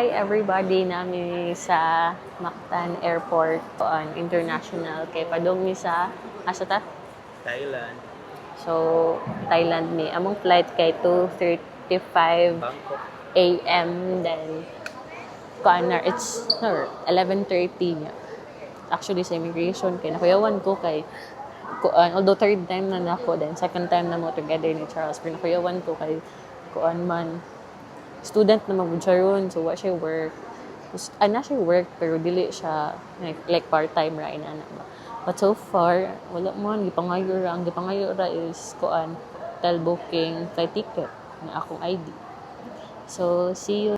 hi everybody nami sa Mactan Airport on International kay padong mi sa asa ta? Thailand. So Thailand mi among flight kay 2:35 Bangkok. AM then it's 11:30 niya. Actually sa immigration kay nakuyawan ko kay although third time na nako then second time na mo together ni Charles pero nakuyawan ko kay kuan man student na magud siya ron so wa siya work na siya work pero dili siya like part-time ra ina na but so far wala mo ang gipangayo ra is kuan hotel booking flight ticket na akong ID so see you.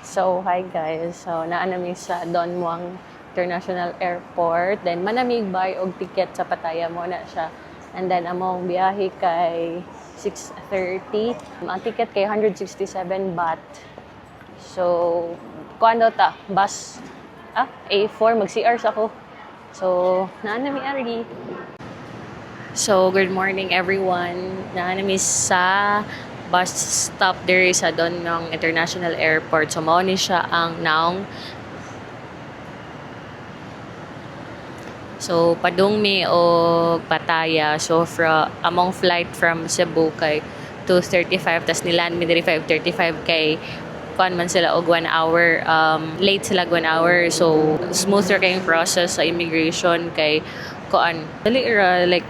So, hi guys. So, naanami sa Don Muang International Airport. Then, manamig buy og ticket sa Pattaya mo na siya. And then, among biyahe kay 6:30. Ang ticket kay 167 baht. So, kuan daw ta? Bus. A4. Mag-CR ako. So, naanami early. So, good morning everyone. Naanami sa bus stop there sa Don Muang International Airport. So, mao ni siya ang naong. So, padung mi o Pattaya. So, among flight from Cebu kay 2:35 tas niland mi diri 5:35 kay kuan man sila og 1 hour late sila 1 hour. So, smoother kayong process sa immigration kay kuan dali ra like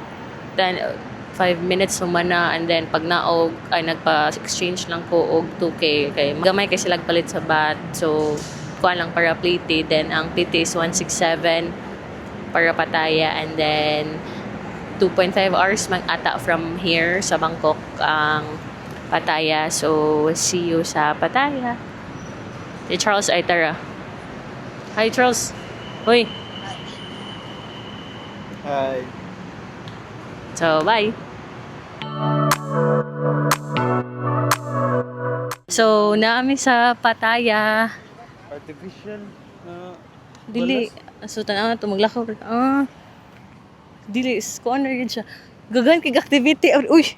5 minutes humana and then pag naog ay nagpa-exchange lang ko og 2K kay gamay kay sila palit sa baht so kuan lang para plate then ang plate is 167 para Pattaya and then 2.5 hours mag-ata from here sa Bangkok ang Pattaya so see you sa Pattaya. Si Charles ay tara. Hi Charles. Hoy. Hi. So bye. So, naami sa Pattaya. Artificial Dili. So, tanaw na ito. Maglakaw. Dili. Kuan na rin siya. Gagan kay activity. Uy!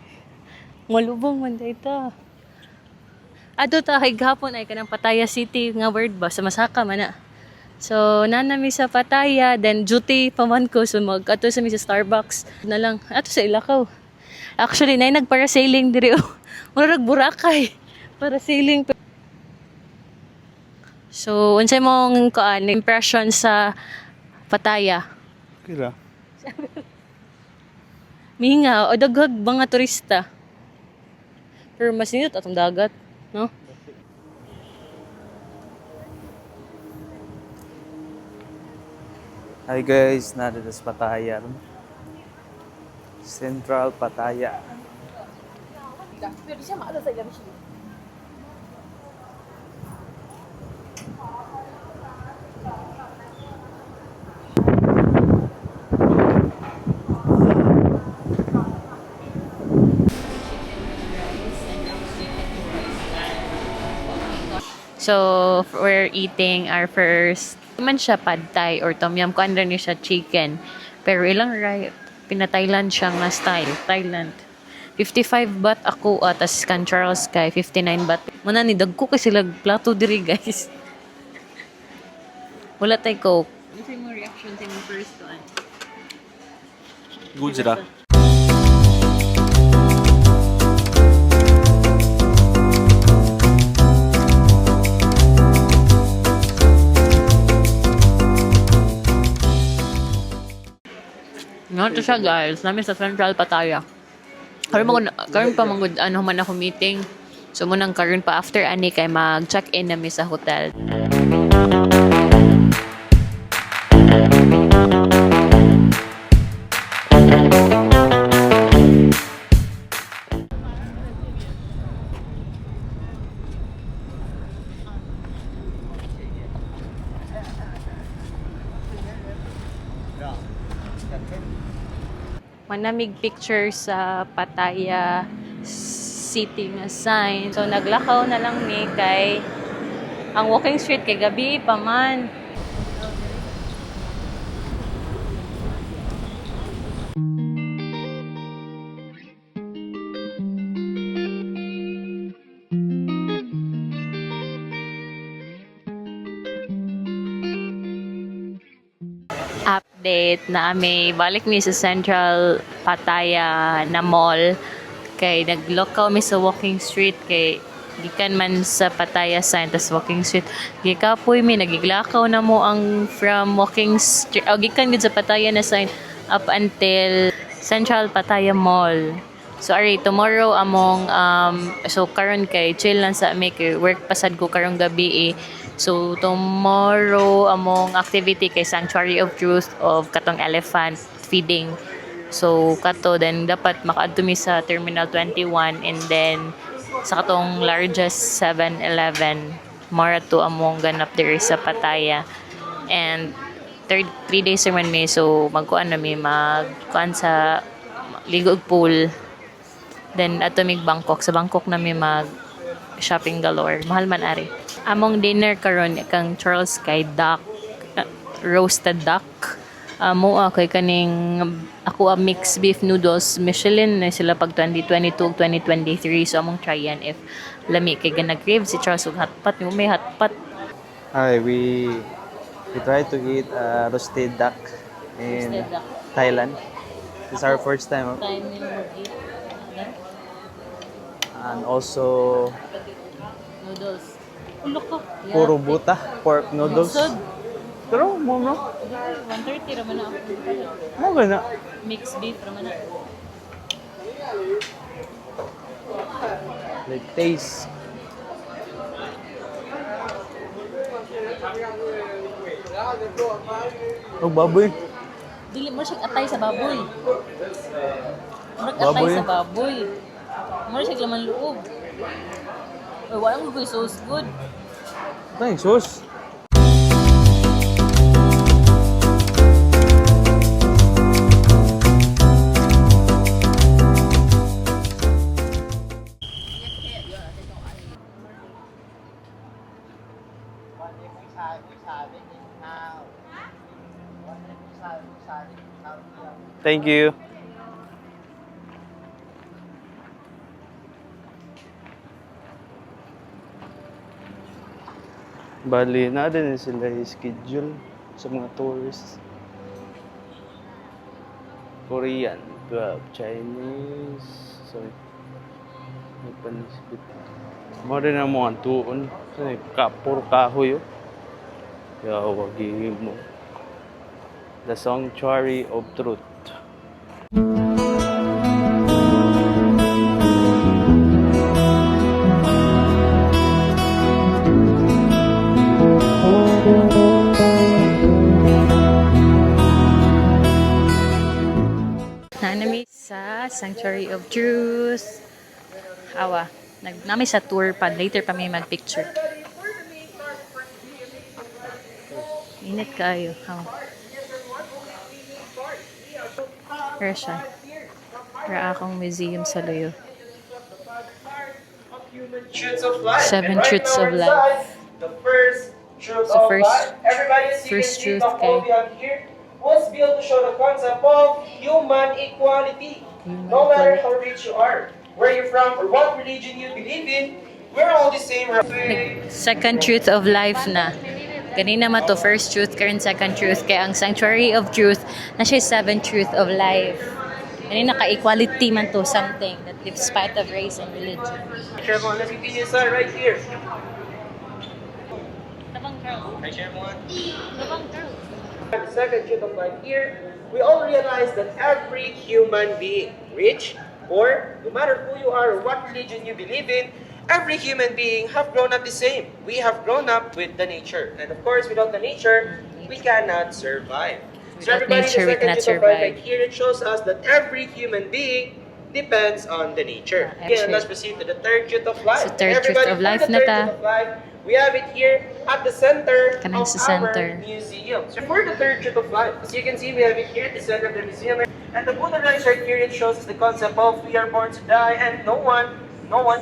Malubong man dito. Ato ta, kay gahapon ay kanang Pattaya City nga word ba? Sa Masaka man na. So, nanami sa Pattaya. Then, duty pa man ko. So, ato sa mi sa Starbucks. Na lang. Ato sa Ilakaw. Actually, nay nagparasailing diri. Murag Boracay. Parasailing. So, unsay mong impression sa Pattaya? Kira. Mihinga o daghag mga turista. Pero mas nindot atong dagat, no? Hi guys, narito sa Pattaya. Central Pattaya. So, we're eating our first man siya pad thai or tom yum. Kuan rin siya chicken. Pero ilang pina-Thailand siya nga style. Thailand. 55 baht ako tas kan Charles kay 59 baht. Muna ni dagko kay sila plato diri guys. Wala tay coke. Ano sa mo reaction sa mo first one? Good sila. Nga to siya guys, namin sa Central Pattaya. Karon pa mangud ano man ako meeting. So munang karon pa after ani kay mag-check-in nami sa hotel. Manamig picture sa Pattaya City nga sign. So naglakaw na lang ni kay ang walking street kay gabi pa man. update na may balik mi sa Central Pattaya na mall kay naglokaw mi sa walking street kay gikan man sa Pattaya sign tas walking street gikapoy mi nagiglakaw na mo ang from walking street gikan gid sa Pattaya na sign up until Central Pattaya Mall. So ari tomorrow among so karon kay chill lang sa mi kay work pasad ko karong gabi eh. So tomorrow among activity kay Sanctuary of Truth of katong elephant feeding. So kato then dapat makaadto mi sa Terminal 21 and then sa katong largest 7-Eleven mara to among ganap there sa Pattaya. And 3 days naman mi so magkuan na mi magkuan sa ligo og pool. Then ato mig Bangkok sa Bangkok na mi mag shopping galore. Mahal man ari. Among dinner karon kang Charles kay duck roasted duck. Mo kay kaning ako mixed beef noodles Michelin na sila pag 2022 2023 so among try yan if lami kay nag-crave si Charles og hotpot mo may hotpot. Hi, we try to eat roasted duck in Roasted duck. Thailand. This is our first time. Time ni mo eat And also noodles. Ulo ko. puro buta, pork noodles. Sud. Pero mo no? 130 raman na ako. Mo gana. Mixed beef raman na. Like taste. Oh, baboy. Dili mo siya atay sa baboy. Murag atay Baboy? sa baboy. Murag siya laman loob. Oy, wala mo sauce good. Thanks, sauce. Thank you. Bali, na din sila schedule sa mga tourists. Korean, 12, Chinese, sorry. May panisbit. Mo rin ang mga tuon. Puro kahoy yun. Kaya wagi mo. The Sanctuary of Truth. Nanami sa Sanctuary of Truth. Awa, nami sa tour pa. Later pa may mag-picture. Init kayo. Awa. Where siya? Where akong museum sa Luyo. Seven Truths of Life. The first truth So of first- life. Everybody, as you first can see, truth the whole kay- we have here was built to show the concept of human equality. No matter how rich you are, where you're from, or what religion you believe in, we're all the same. Second Truth of Life na. Ganina ma to first truth, karon second truth. Kaya ang Sanctuary of Truth na siya seventh truth of life. Ganina ka-equality man to something that despite of race and religion. Chairman, let's continue, sir, right here. Tabang Charles. Hi, Chairman. Tabang Charles. The second truth of life here, we all realize that every human being, rich, poor, no matter who you are or what religion you believe in, every human being have grown up the same. We have grown up with the nature. And of course, without the nature, we cannot survive. So Without everybody, nature, we the second cannot truth of life survive. right here, it shows us that every human being depends on the nature. Yeah, Again, actually. let's proceed to the third truth of life. So, third truth Everybody, of for life the na third ta. truth of life, we have it here at the center Kanang of sa our center. museum. So for the third truth of life, as you can see, we have it here at the center of the museum. And the Buddha rise right here, it shows us the concept of we are born to die and no one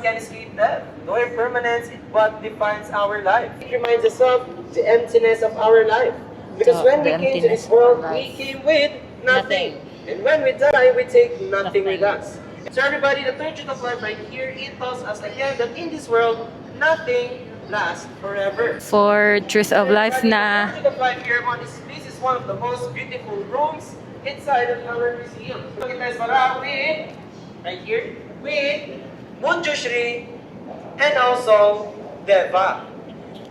can escape death. No impermanence is what defines our life. It reminds us of the emptiness of our life. Because when The we came to emptiness this of our world, we life. came with Nothing. nothing. And when we die, we take nothing with Nothing. us. So everybody, the third truth of life right here, it tells us again that in this world, nothing lasts forever. For Truth of Life Everybody, na the third truth of life here, everyone, this is is one of the most beautiful rooms inside of our museum. Look at this, with, right here, with Munjushri and also Deva.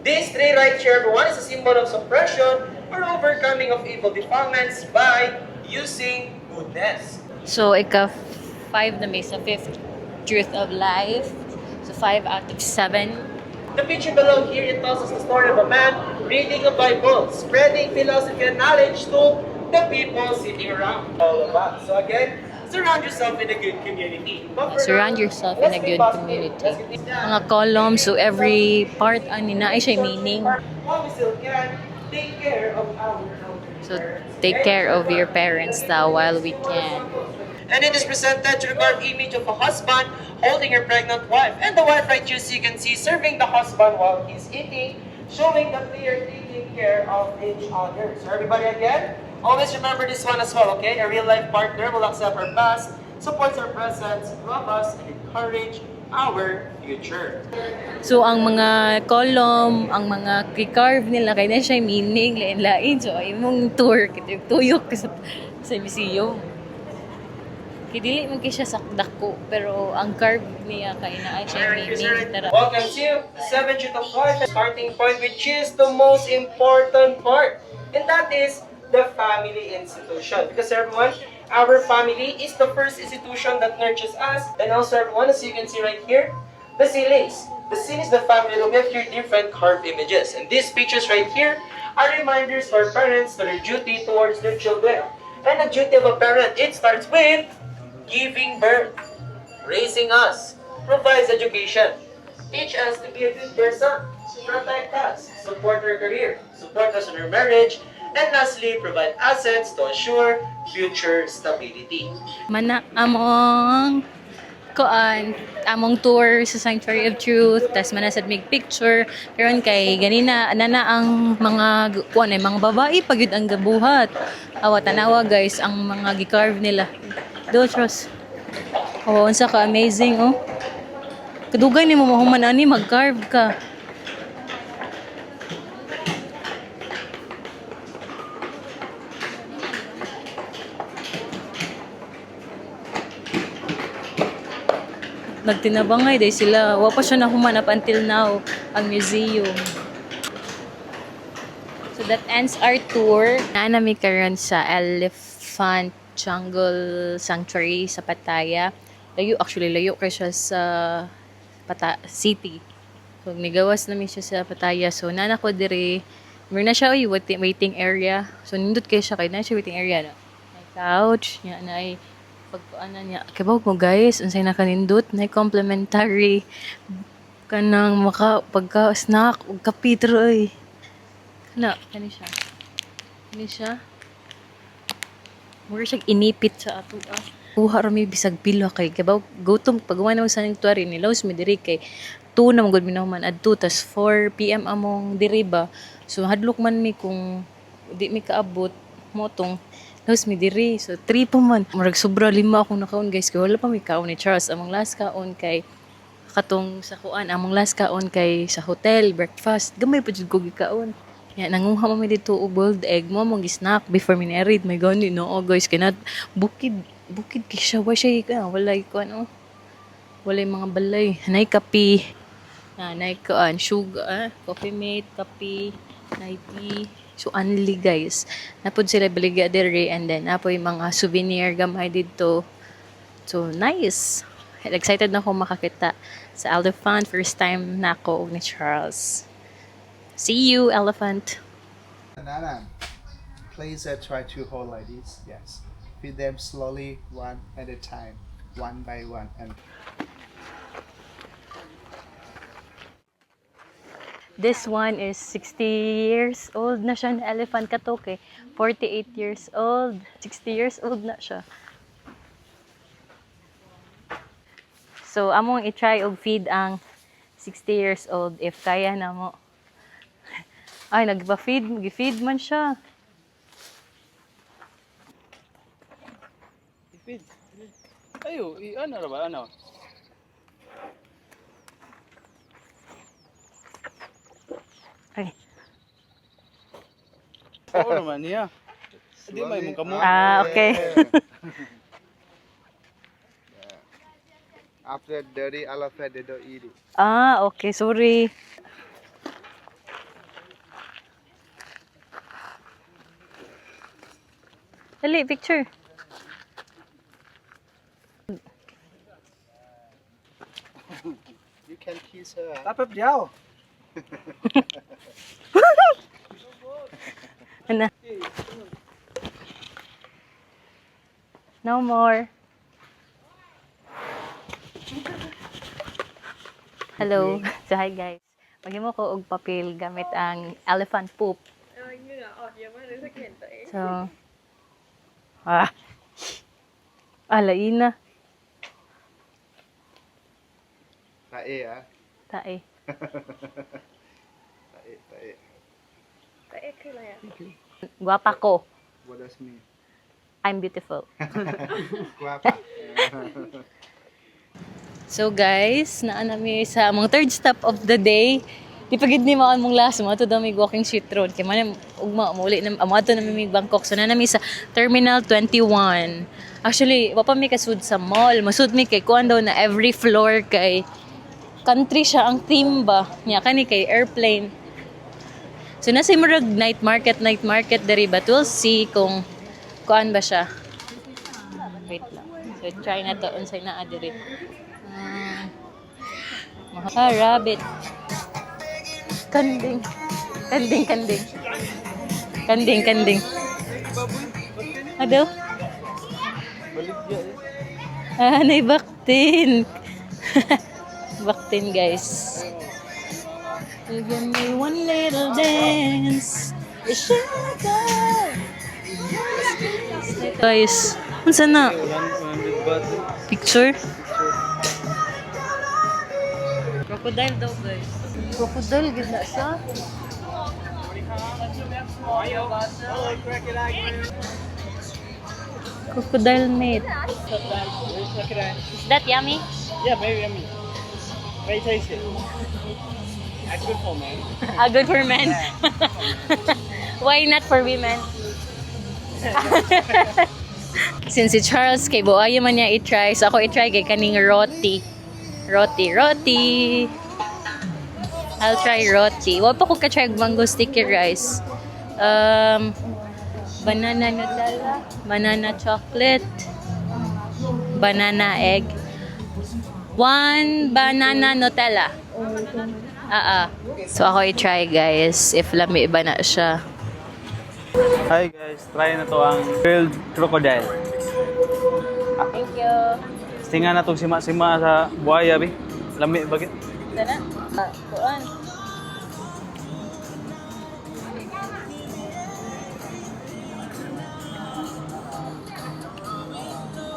These three right here, one is a symbol of suppression or overcoming of evil defilements by using goodness. So, ika-5 na may sa fifth truth of life. So, 5 out of 7. The picture below here, it tells us the story of a man reading a Bible, spreading philosophy and knowledge to the people sitting around all of us. So again, surround yourself in a good community. But for Surround now, yourself in let's a be good positive. community. Let's get this done. Mga columns, so every part, na ay siya meaning. While we still can, take care of our elderly So, parents. take care of your parents now while we can. And it is presented to the carved image of a husband holding her pregnant wife. And the wife right here, so you can see, serving the husband while he's eating, showing that they are taking care of each other. So everybody again, always remember this one as well, okay? A real-life partner will accept our past, supports our present, love us, and encourage our future. So, ang mga column, ang mga carve nila, kaya na siya meaning, lain-lain. So, ay mong tour, tuyok sa museum. Kidili mo siya sa dako, pero ang carve niya, kaya na ay siya meaning. Tara. Welcome to the 7th Truth of Life, starting point, which is the most important part. And that is the family institution. Because everyone, our family is the first institution that nurtures us. And also everyone, as you can see right here, the ceilings. The scene is the family. We have here different carved images. And these pictures right here are reminders for parents to their duty towards their children. And the duty of a parent, it starts with giving birth, raising us, provides education, teach us to be a good person, protect us, support our career, support us in our marriage, and lastly, provide assets to ensure future stability. Mana among among tour sa Sanctuary of Truth, tas manasad mig picture karon kay ganina nana ang mga mga babae pagyud ang gabuhat. Awa tanawa guys ang mga gi-carve nila. Dotros. Oh, unsa ka amazing oh. Kadugay nimo mahuman ani mag-carve ka. Nagtinabangay dahil sila. Wa pa siya nahuman up until now ang museum. So that ends our tour. Naanami karon sa Elephant Jungle Sanctuary sa Pattaya. Layo kay siya sa City. So nigawas namin siya sa Pattaya. So nana ko dire. Meron na siya waiting area. So nindot kay siya kay na siya waiting area na. May couch, nya na ay pagpaanan niya. Kibaw mo guys, unsay na kanindot na complimentary kanang pagka snack ug kape troy. Kani siya. Mura siya inipit sa ato Kuha ra mi bisag pila kay kibaw gutom pagawa na sa sanctuary ni Laos mi diri kay 2 na magud minahuman adto tas 4 PM among diri ba. So hadlok man mi kung di mi kaabot mo tong Laos mi diri. So 3 pa man. Murag sobra 5 akong nakaon guys kay wala pa mi kaon ni Charles. Among last kaon kay katong sa kuan among last kaon kay sa hotel breakfast. Gamay pa jud ko gikaon. Ya nanguha mi dito og boiled egg mo mong snack before mi married. My gani no guys kay bukid kay siya wa siya walay ko walay mga balay. Nay kape. Nay kuan sugar, coffee mate, kape, nay tea. So only guys. Napod sila baligya diri and then napoy mga souvenir gamay dito. So nice. Excited na ako makakita sa Elephant. First time na ako ni Charles. See you, Elephant. Banana. Please try to hold like this. Yes. Feed them slowly, one at a time, one by one. And This one is 60 years old na siya, elephant katoke. 48 years old. 60 years old na siya. So, among i-try og feed ang 60 years old if kaya na mo. Ay, gi-feed man siya. Feed. Ayo, ano ra ba ano? Ay. Oo naman niya. Hindi may mong kamo. Ah, okay. After dirty elephant, they don't eat it. Ah, okay. Sorry. Dali, picture. You can kiss her. Tapos diyaw. Ano? No more. Hello. So, hi guys. Maghimo ko og papel gamit ang elephant poop. So, alain na. Tae, ah. Tae. Tae. Guwapa ko. What does mean? I'm beautiful. Guapa. So guys, naa nami sa among third stop of the day. Di pagid ni mao mong last mo to daw may walking street road kay man ugma muli na amo to nami mig Bangkok. So na nami sa Terminal 21. Actually, wa pa mi kasud sa mall. Masud mi kay kuan daw na every floor kay country siya ang theme ba. Nya kani kay airplane. So nasa murag night market diri but we'll see kung kuan ba siya. Wait lang. So try na to unsay naa diri. Rabbit. Kanding. Ado? Naibaktin. Baktin, guys. You give me one little dance. Guys, unsa na? 100 baht. Picture? Crocodile daw, guys. Crocodile, gid na siya. Crocodile meat. Is that yummy? Yeah, very yummy. Very tasty. That's good for man. Good for men. Why not for women? Since si Charles kay buaya man niya i-try, so ako i-try kay kaning roti. Roti. I'll try roti. Wa pa ko ka-try mango sticky rice. Banana Nutella, banana chocolate, banana egg. 1 banana Nutella. So ako i-try guys if lami ba na siya. Hi guys, try na to ang grilled crocodile. Thank you. Tinga na tong sima-sima sa buhaya, bi. Lami bagit. Sana? Kuan.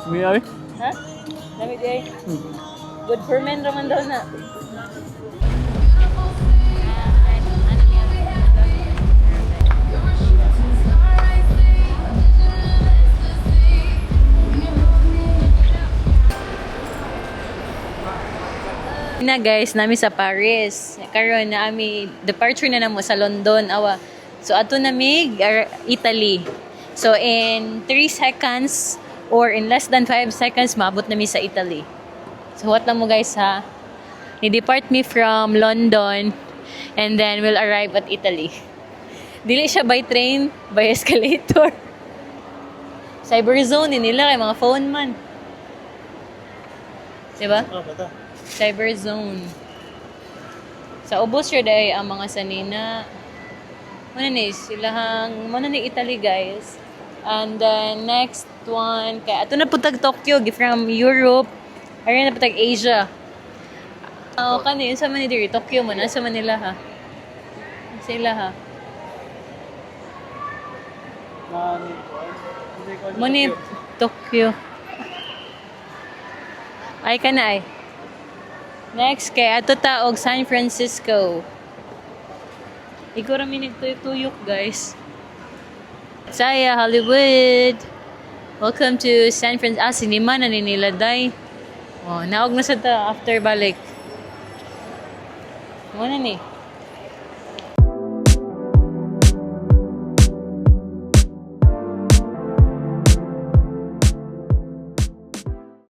Miyawi. Ha? Lami di ay. Good for men raman daw na. Na guys, nami sa Paris. Karon na ami departure na namo sa London awa. So ato nami Italy. So in 3 seconds or in less than 5 seconds maabot nami sa Italy. So what lang mo guys ha? Ni-depart me from London and then we'll arrive at Italy. Dili siya by train, by escalator. Cyberzone ni nila kay mga phone man. Diba? Oh, bata. Cyberzone. Sa ubos siya dahil ang mga sanina. Muna ni Italy guys. And then next one, kaya ato na putag Tokyo, from Europe. Ayun na putag Asia. Kanin, sa man ni diri Tokyo mo, nasa Manila ha. Sila ha. Muni Tokyo. Ay ka na ay. Next kay ato ta og San Francisco. Ikaw rami nagtuyok guys. Saya Hollywood. Welcome to San Francisco. Sinima na ni nila day. Oh, naog na sa ta after balik. Muna ni.